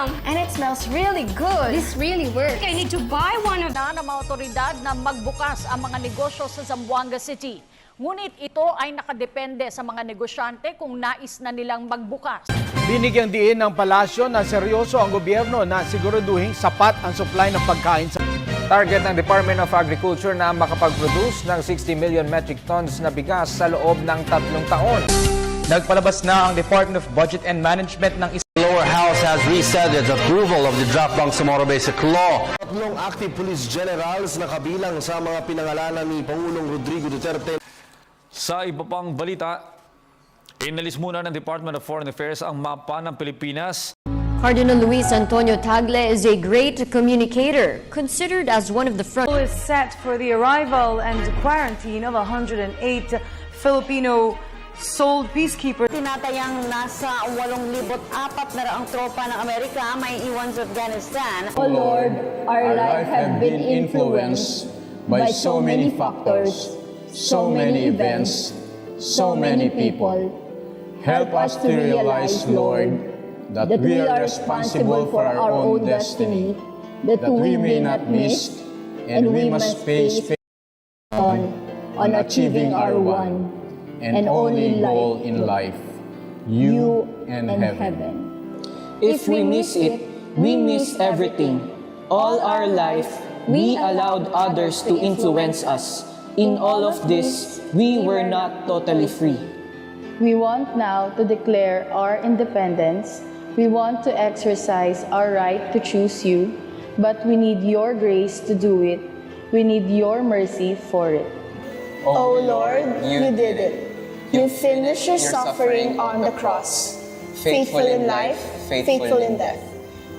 yum! And it smells really good. This really works. I need to buy one of Na ng mga otoridad na magbukas ang mga negosyo sa Zamboanga City. Ngunit ito ay nakadepende sa mga negosyante kung nais na nilang magbukas. Binigyang diin ng palasyo na seryoso ang gobyerno na siguraduhin sapat ang supply ng pagkain sa Target ng Department of Agriculture na makapag-produce ng 60 million metric tons na bigas sa loob ng 3 taon. Nagpalabas na ang Department of Budget and Management ng Lower House has reset its approval of the draft Bangsamoro Basic Law. Tatlong active police generals na kabilang sa mga pinangalanan ni Pangulong Rodrigo Duterte. Sa iba pang balita, inalis muna ng Department of Foreign Affairs ang mapa ng Pilipinas. Cardinal Luis Antonio Tagle is a great communicator, considered as one of the front. Is set for the arrival and quarantine of 108 Filipino sold peacekeepers. Tinatayang nasa 8,400 na raang tropa ng Amerika may iwan sa Afghanistan. Oh Lord, our life have been influenced by so many factors, so many events, so many people. Help us to realize, Lord, that we are responsible for our own destiny, that we may not miss, and we must face on achieving our one and only goal in life, you and heaven. If we miss it, we miss everything. All our life, we allowed others to influence us. In all of this, we were not totally free. We want now to declare our independence. We want to exercise our right to choose you, but we need your grace to do it. We need your mercy for it. Oh Lord, you did it. You finished your suffering on the cross, faithful in life, faithful in death,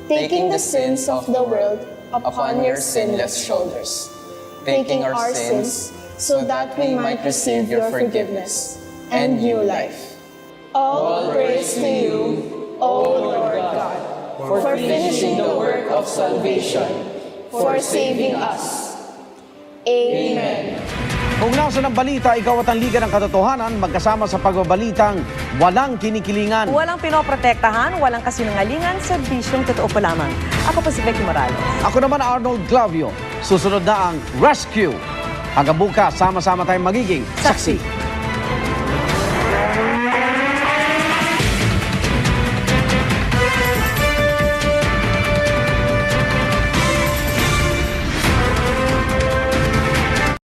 taking the sins of the world upon your sinless shoulders, taking our sins so that we might receive your forgiveness and new life. All praise to you, O Lord God, for finishing the work of salvation, for saving us. Amen. Kung nasa ng balita, ikaw at ang Liga ng Katotohanan magkasama sa pagbabalitang walang kinikilingan. Walang pinoprotektahan, walang kasinungalingan, sa bisyong totoo pa lamang. Ako po si Becky Morales. Ako naman Arnold Clavio. Susunod na ang Rescue. Hanggang bukas, sama-sama tayong magiging saksi.